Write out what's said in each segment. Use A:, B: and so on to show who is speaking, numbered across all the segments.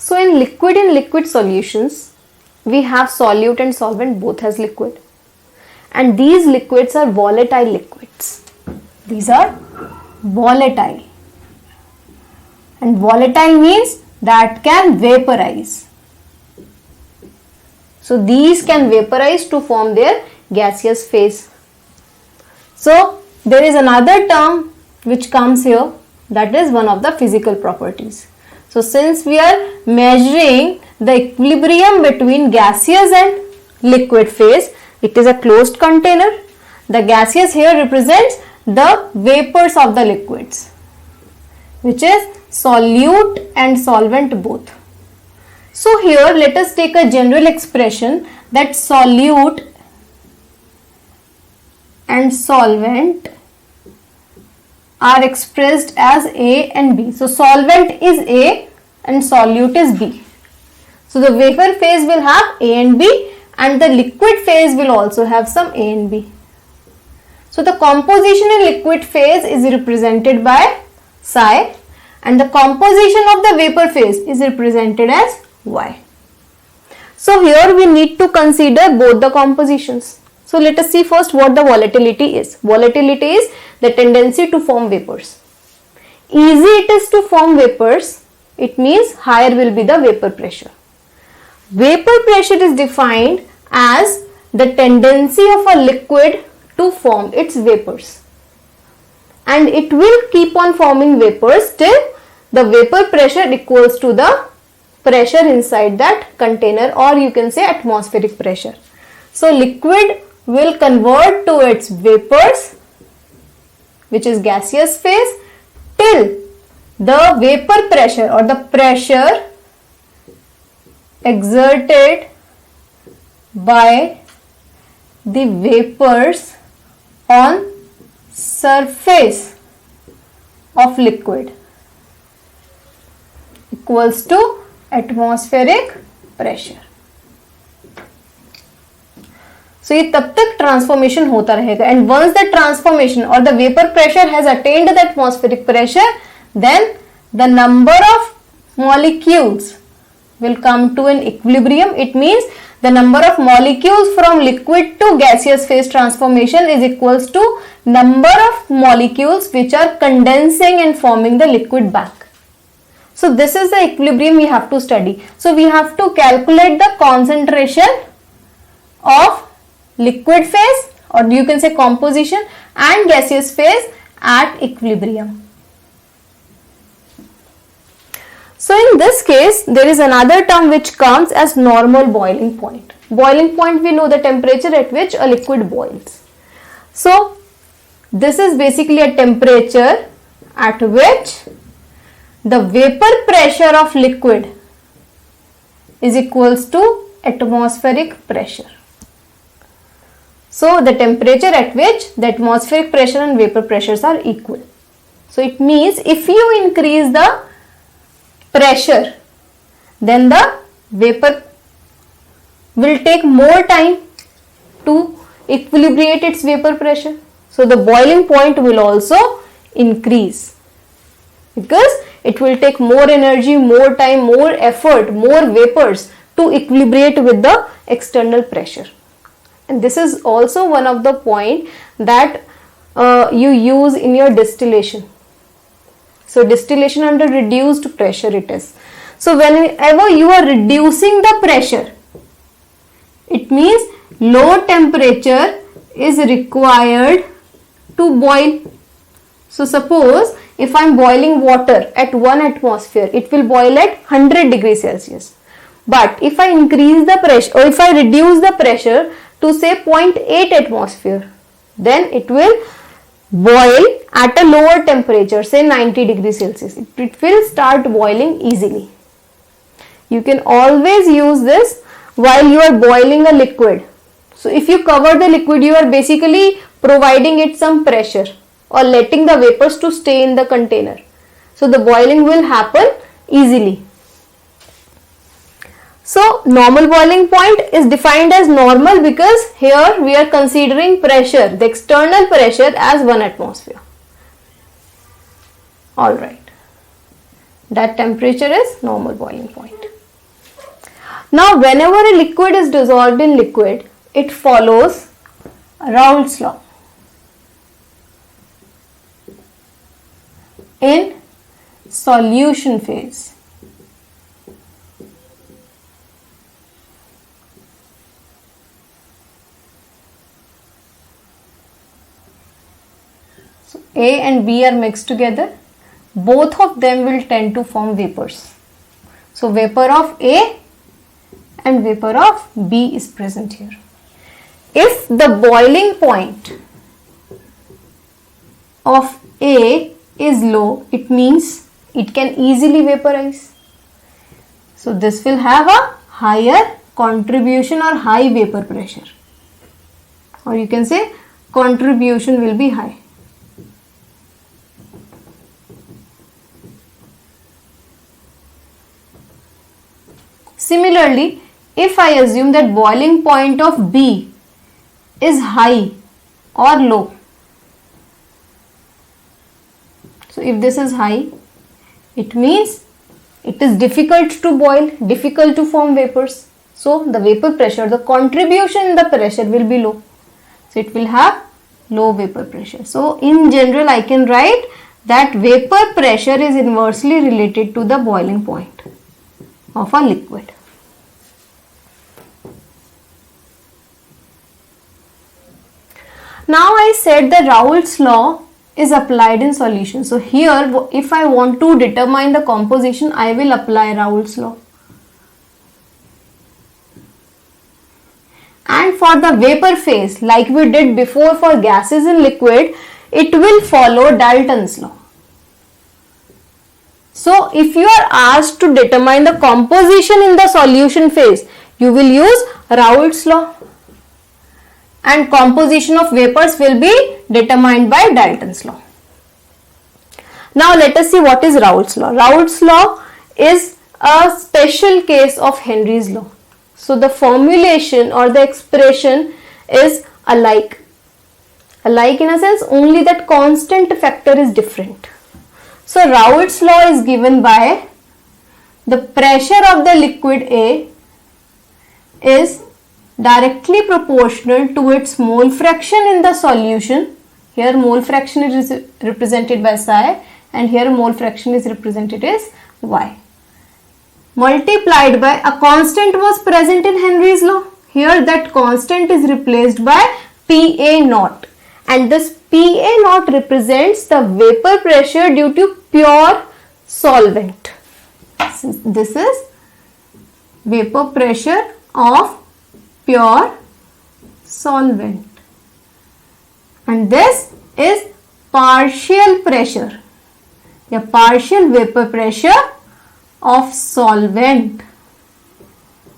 A: So in liquid solutions, we have solute and solvent both as liquid. And these liquids are volatile liquids. These are volatile. And volatile means that can vaporize. So these can vaporize to form their gaseous phase. So there is another term which comes here, that is one of the physical properties. So since we are measuring the equilibrium between gaseous and liquid phase, it is a closed container. The gaseous here represents the vapors of the liquids, which is solute and solvent both. So here let us take a general expression that solute and solvent are expressed as A and B. So solvent is A and solute is B. So the vapor phase will have A and B, and the liquid phase will also have some A and B. So the composition in liquid phase is represented by psi, and the composition of the vapor phase is represented as Y. So here we need to consider both the compositions. So let us see first what the volatility is. Volatility is the tendency to form vapors. Easy it is to form vapors, it means higher will be the vapor pressure. Vapor pressure is defined as the tendency of a liquid to form its vapors, and it will keep on forming vapors till the vapor pressure equals to the pressure inside that container, or you can say atmospheric pressure. So liquid will convert to its vapors, which is gaseous phase, till the vapor pressure or the pressure exerted by the vapors on surface of liquid equals to atmospheric pressure. So ये तब तक transformation होता रहेगा, and once the transformation or the vapor pressure has attained the atmospheric pressure, then the number of molecules will come to an equilibrium. It means the number of molecules from liquid to gaseous phase transformation is equals to number of molecules which are condensing and forming the liquid back. So this is the equilibrium we have to study. So we have to calculate the concentration of liquid phase, or you can say composition, and gaseous phase at equilibrium. So in this case, there is another term which comes as normal boiling point. Boiling point, we know the temperature at which a liquid boils. So this is basically a temperature at which the vapor pressure of liquid is equals to atmospheric pressure. So the temperature at which the atmospheric pressure and vapor pressures are equal. So it means if you increase the pressure, then the vapor will take more time to equilibrate its vapor pressure. So the boiling point will also increase because it will take more energy, more time, more effort, more vapors to equilibrate with the external pressure. And this is also one of the point that you use in your distillation. So distillation under reduced pressure it is. So whenever you are reducing the pressure, it means low temperature is required to boil. So suppose if I am boiling water at 1 atmosphere, it will boil at 100 degrees Celsius. But if I increase the pressure, or if I reduce the pressure to say 0.8 atmosphere, then it will boil at a lower temperature, say 90 degrees Celsius. It will start boiling easily. You can always use this while you are boiling a liquid. So if you cover the liquid, you are basically providing it some pressure or letting the vapors to stay in the container. So the boiling will happen easily. So normal boiling point is defined as normal because here we are considering pressure, the external pressure, as 1 atmosphere. Alright, that temperature is normal boiling point. Now, whenever a liquid is dissolved in liquid, it follows Raoult's law. In solution phase, so A and B are mixed together, both of them will tend to form vapors. So vapor of A and vapor of B is present here. If the boiling point of A is low, it means it can easily vaporize. So this will have a higher contribution or high vapor pressure, or you can say contribution will be high. Similarly, if I assume that boiling point of B is high or low, so if this is high, it means it is difficult to boil, difficult to form vapors. So the vapor pressure, the contribution in the pressure will be low. So it will have low vapor pressure. So in general, I can write that vapor pressure is inversely related to the boiling point of a liquid. Now I said the Raoult's law is applied in solution. So here, if I want to determine the composition, I will apply Raoult's law. And for the vapor phase, like we did before for gases and liquid, it will follow Dalton's law. So if you are asked to determine the composition in the solution phase, you will use Raoult's law. And composition of vapors will be determined by Dalton's law. Now let us see what is Raoult's law. Raoult's law is a special case of Henry's law. So the formulation or the expression is alike. Alike in a sense only that constant factor is different. So Raoult's law is given by the pressure of the liquid A is directly proportional to its mole fraction in the solution. Here mole fraction is represented by psi and here mole fraction is represented as Y. Multiplied by a constant was present in Henry's law. Here that constant is replaced by PA naught, and this PA naught represents the vapor pressure due to pure solvent. This is vapor pressure of pure solvent, and this is partial pressure, the partial vapor pressure of solvent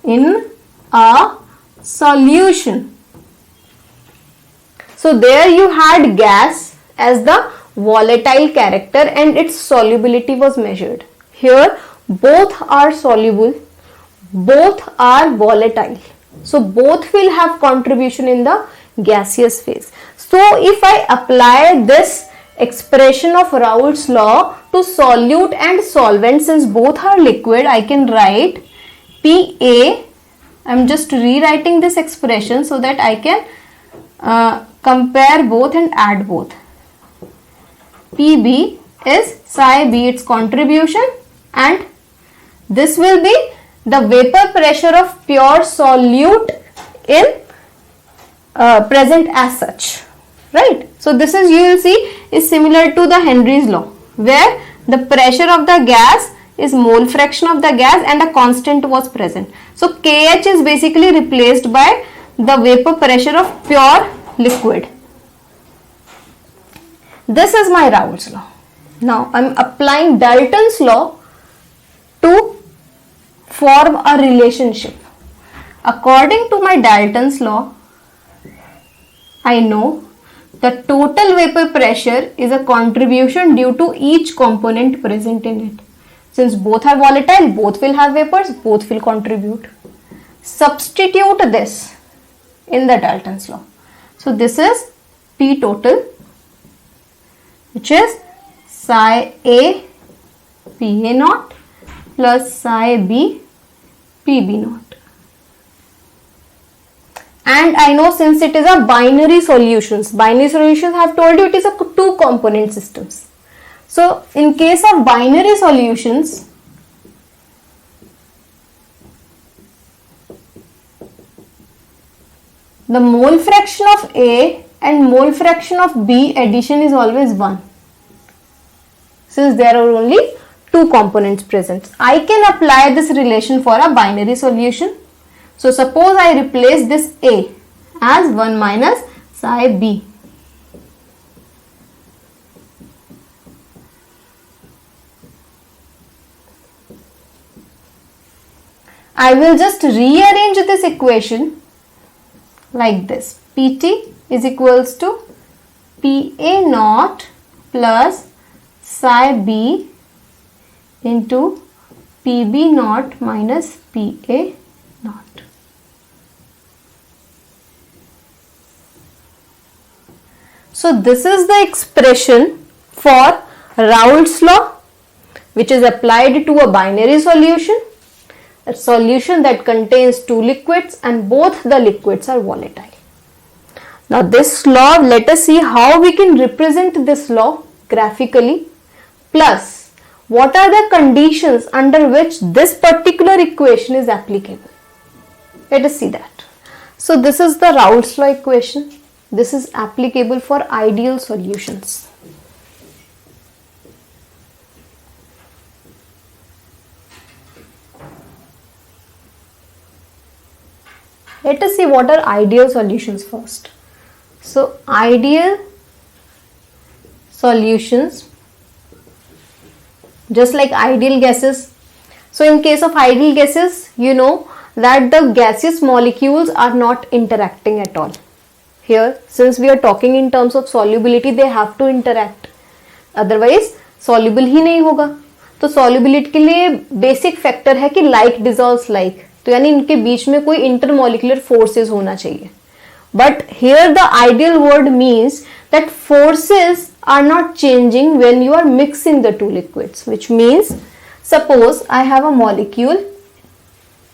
A: in a solution. So there you had gas as the volatile character and its solubility was measured. Here both are soluble, both are volatile. So both will have contribution in the gaseous phase. So if I apply this expression of Raoult's law to solute and solvent, since both are liquid, I can write PA. I am just rewriting this expression so that I can compare both and add both. PB is psi B its contribution, and this will be the vapor pressure of pure solute in present as such, right? So this is, you will see, is similar to the Henry's law, where the pressure of the gas is mole fraction of the gas and a constant was present. So KH is basically replaced by the vapor pressure of pure liquid. This is my Raoult's law. Now I am applying Dalton's law to form a relationship. According to my Dalton's law, I know the total vapor pressure is a contribution due to each component present in it. Since both are volatile, both will have vapors, both will contribute. Substitute this in the Dalton's law. So this is P total, which is psi A PA naught plus psi B PB naught. And I know since it is a binary solutions I have told you it is a two component systems. So in case of binary solutions, the mole fraction of A and mole fraction of B addition is always 1. Since there are only two components present, I can apply this relation for a binary solution. So suppose I replace this A as 1 minus psi B. I will just rearrange this equation like this. Pt is equals to Pa naught plus psi b into Pb naught minus Pa naught. So this is the expression for Raoult's law, which is applied to a binary solution, a solution that contains two liquids and both the liquids are volatile. Now this law, let us see how we can represent this law graphically, plus what are the conditions under which this particular equation is applicable. Let us see that. So this is the Raoult's law equation. This is applicable for ideal solutions. Let us see what are ideal solutions first. So ideal solutions, just like ideal gases. So in case of ideal gases, you know that the gaseous molecules are not interacting at all. Here, since we are talking in terms of solubility, they have to interact. Otherwise, soluble ही नहीं होगा. तो solubility के लिए basic factor है कि like dissolves like. तो यानी इनके बीच में कोई intermolecular forces होना चाहिए. But here the ideal word means that forces are not changing when you are mixing the two liquids, which means suppose I have a molecule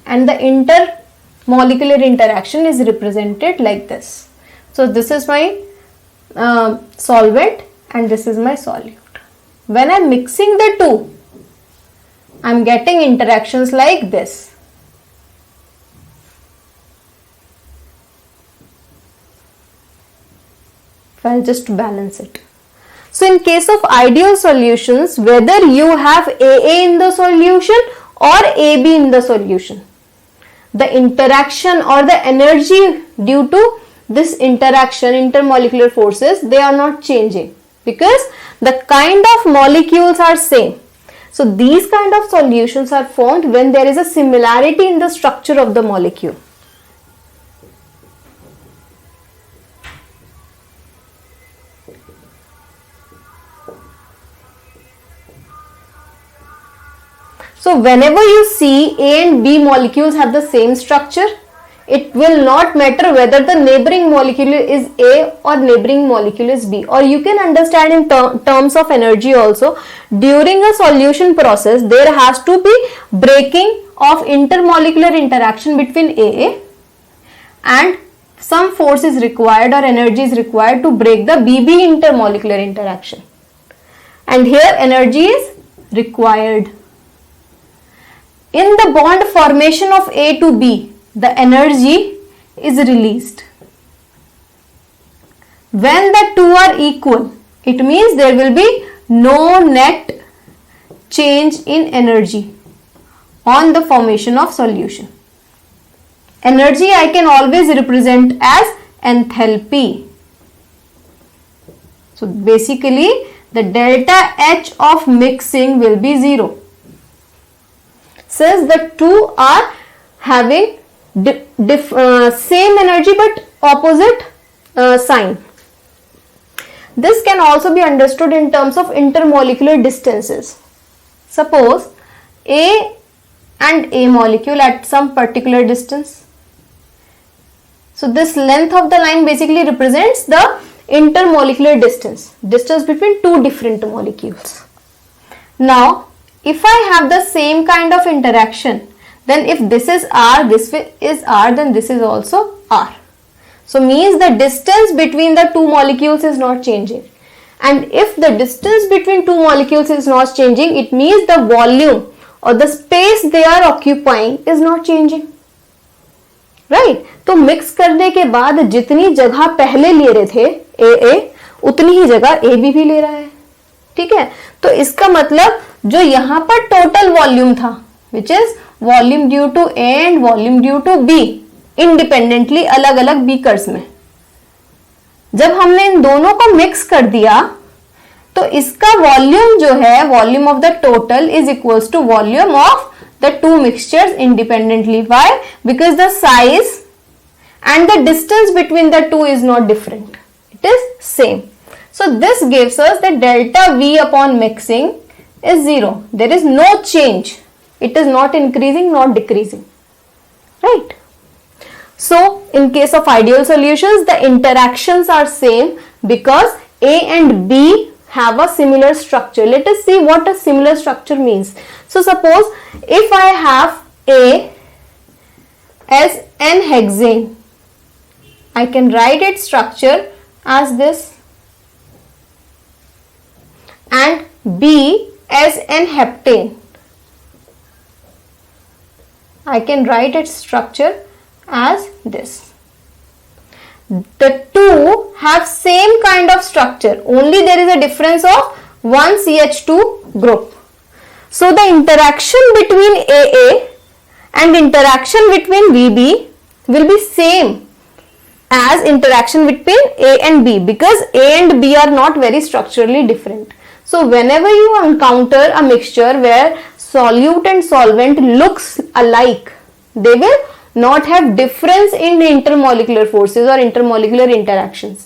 A: and the intermolecular interaction is represented like this. So this is my solvent and this is my solute. When I am mixing the two, I am getting interactions like this. I'll just balance it. So in case of ideal solutions, whether you have AA in the solution or AB in the solution, the interaction or the energy due to this interaction, intermolecular forces, they are not changing because the kind of molecules are same. So these kind of solutions are formed when there is a similarity in the structure of the molecule. So whenever you see A and B molecules have the same structure, it will not matter whether the neighboring molecule is A or neighboring molecule is B. Or you can understand in terms of energy also, during a solution process, there has to be breaking of intermolecular interaction between AA and some force is required or energy is required to break the BB intermolecular interaction. And here energy is required. In the bond formation of A to B, the energy is released. When the two are equal, it means there will be no net change in energy on the formation of solution. Energy I can always represent as enthalpy. So basically the delta H of mixing will be 0. Since the two are having same energy but opposite sign. This can also be understood in terms of intermolecular distances. Suppose A and A molecule at some particular distance. So this length of the line basically represents the intermolecular distance between two different molecules. Now if I have the same kind of interaction, then if this is R, this is R, then this is also R. So means the distance between the two molecules is not changing. And if the distance between two molecules is not changing, it means the volume or the space they are occupying is not changing. Right? तो mix करने के बाद जितनी जगह पहले ले रहे थे AA, उतनी ही जगह AB भी ले रहा है. ठीक है, तो इसका मतलब जो यहां पर टोटल वॉल्यूम था, which is volume due to A and volume due to B, independently अलग अलग बीकर्स में, जब हमने इन दोनों को मिक्स कर दिया तो इसका वॉल्यूम जो है, volume of the total is equals to volume of the two mixtures independently. Why? Because the size and the distance between the two is not different, it is same. So this gives us that delta V upon mixing is 0. There is no change. It is not increasing, not decreasing. Right? So in case of ideal solutions, the interactions are same because A and B have a similar structure. Let us see what a similar structure means. So suppose if I have A as an hexane, I can write its structure as this, and B as an heptane. I can write its structure as this. The two have same kind of structure, only there is a difference of one CH2 group. So the interaction between AA and interaction between VB will be same as interaction between A and B, because A and B are not very structurally different. So whenever you encounter a mixture where solute and solvent looks alike, they will not have difference in intermolecular forces or intermolecular interactions.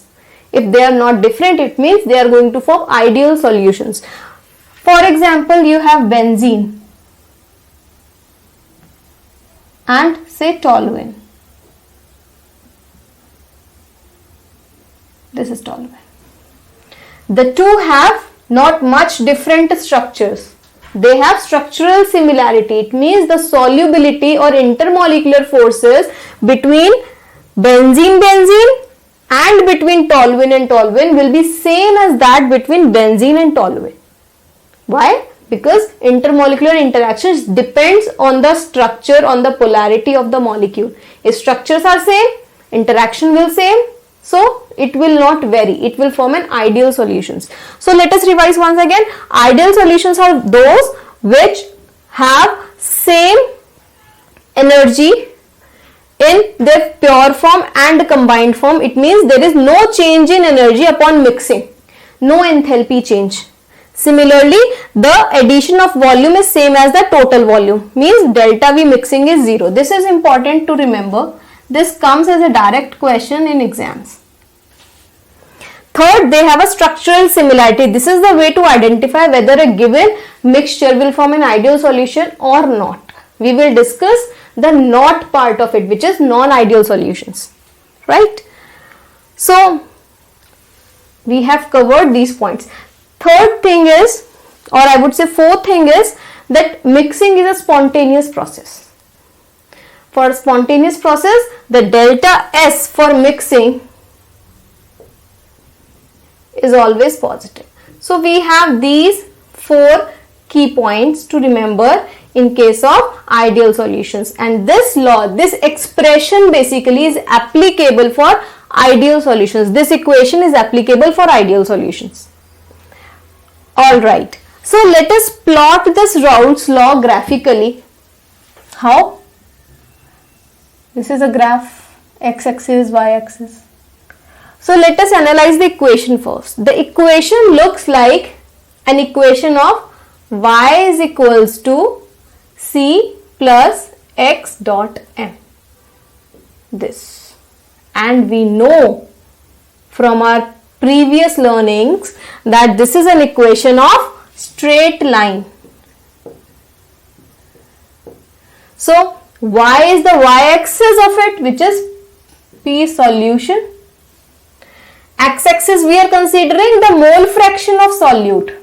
A: If they are not different, it means they are going to form ideal solutions. For example, you have benzene and say toluene. This is toluene. The two have not much different structures. They have structural similarity. It means the solubility or intermolecular forces between benzene and between toluene and toluene will be same as that between benzene and toluene. Why? Because intermolecular interactions depends on the structure, on the polarity of the molecule. If structures are same, interaction will same. So it will not vary. It will form an ideal solutions. So let us revise once again. Ideal solutions are those which have same energy in their pure form and combined form. It means there is no change in energy upon mixing. No enthalpy change. Similarly, the addition of volume is same as the total volume. Means delta V mixing is 0. This is important to remember. This comes as a direct question in exams. Third, they have a structural similarity. This is the way to identify whether a given mixture will form an ideal solution or not. We will discuss the not part of it, which is non-ideal solutions. Right? So, we have covered these points. Third thing is, or I would say fourth thing is, that mixing is a spontaneous process. For a spontaneous process, the delta S for mixing is always positive. So we have these 4 key points to remember in case of ideal solutions, and this law, this expression basically is applicable for ideal solutions. This equation is applicable for ideal solutions. Alright, so let us plot this Raoult's law graphically. How? This is a graph, x-axis, y-axis. So let us analyze the equation first. The equation looks like an equation of y is equals to c plus x dot m. This. And we know from our previous learnings that this is an equation of straight line. So y is the y-axis of it, which is P solution. X-axis we are considering the mole fraction of solute,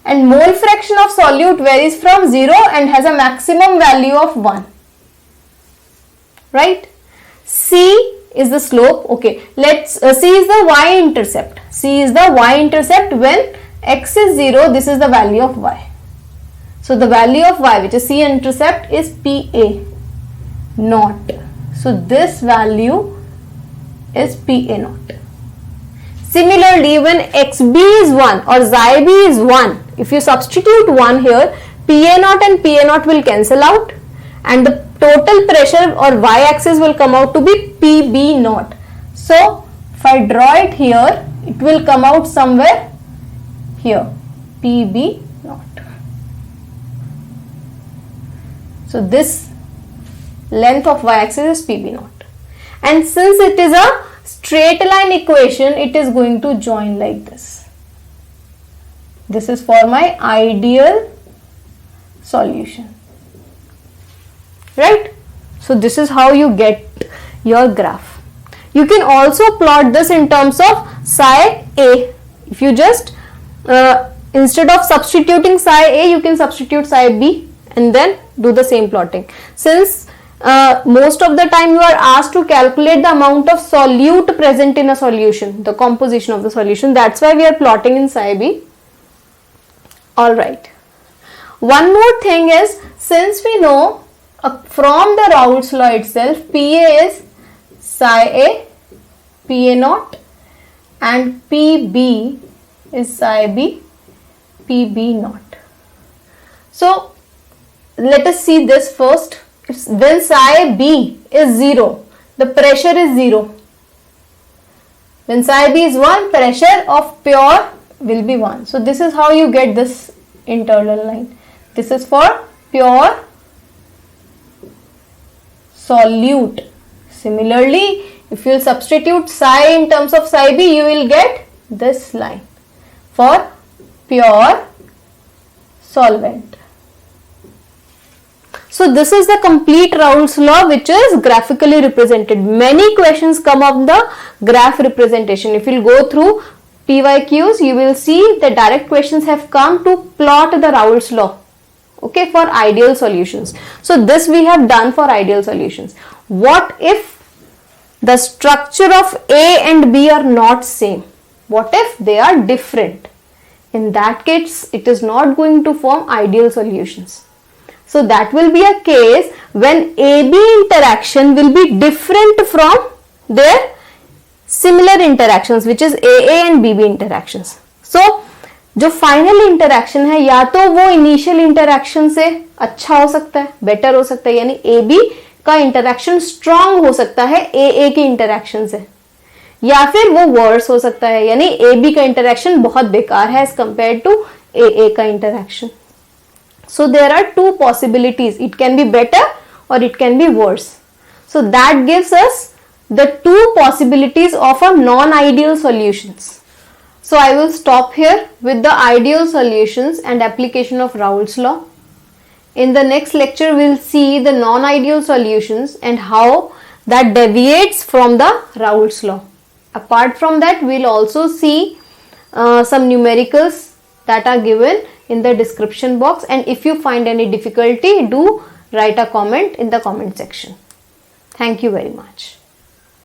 A: and mole fraction of solute varies from 0 and has a maximum value of 1. Right? C is the slope. Okay, let's C is the y-intercept. C is the y-intercept. When x is 0, this is the value of y. So the value of y, which is C-intercept, is PA naught. So this value is PA naught. Similarly, when xb is 1 or xi b is 1, if you substitute 1 here, PA naught and PA naught will cancel out, and the total pressure or y-axis will come out to be PB naught. So if I draw it here, it will come out somewhere here, PB naught. So this length of y-axis is PB naught, and since it is a straight line equation, it is going to join like this. This is for my ideal solution, right? So this is how you get your graph. You can also plot this in terms of psi A. If you just instead of substituting psi A, you can substitute psi B and then do the same plotting. Since most of the time you are asked to calculate the amount of solute present in a solution, the composition of the solution, that's why we are plotting in psi B. Alright. One more thing is, since we know from the Raoult's law itself, PA is psi A, PA naught, and PB is psi B, PB naught. So let us see this first. When psi B is 0, the pressure is 0. When psi B is 1, pressure of pure will be 1. So this is how you get this internal line. This is for pure solute. Similarly, if you substitute psi in terms of psi B, you will get this line for pure solvent. So this is the complete Raoult's law, which is graphically represented. Many questions come of the graph representation. If you go through PYQs, you will see the direct questions have come to plot the Raoult's law, okay, for ideal solutions. So this we have done for ideal solutions. What if the structure of A and B are not same? What if they are different? In that case, it is not going to form ideal solutions. So that will be a case when AB interaction will be different from their similar interactions, which is AA and BB interactions. So जो final interaction है, या तो वो initial interaction से अच्छा हो सकता है, बेटर हो सकता है, यानी AB का इंटरैक्शन स्ट्रांग हो सकता है AA के इंटरैक्शन से, या फिर वो वर्स हो सकता है, यानी AB का इंटरैक्शन बहुत बेकार है एज कंपेयर टू AA का interaction. So there are two possibilities. It can be better or it can be worse. So that gives us the two possibilities of a non-ideal solutions. So I will stop here with the ideal solutions and application of Raoult's law. In the next lecture, we will see the non-ideal solutions and how that deviates from the Raoult's law. Apart from that, we will also see some numericals that are given in the description box, and if you find any difficulty, do write a comment in the comment section. Thank you very much.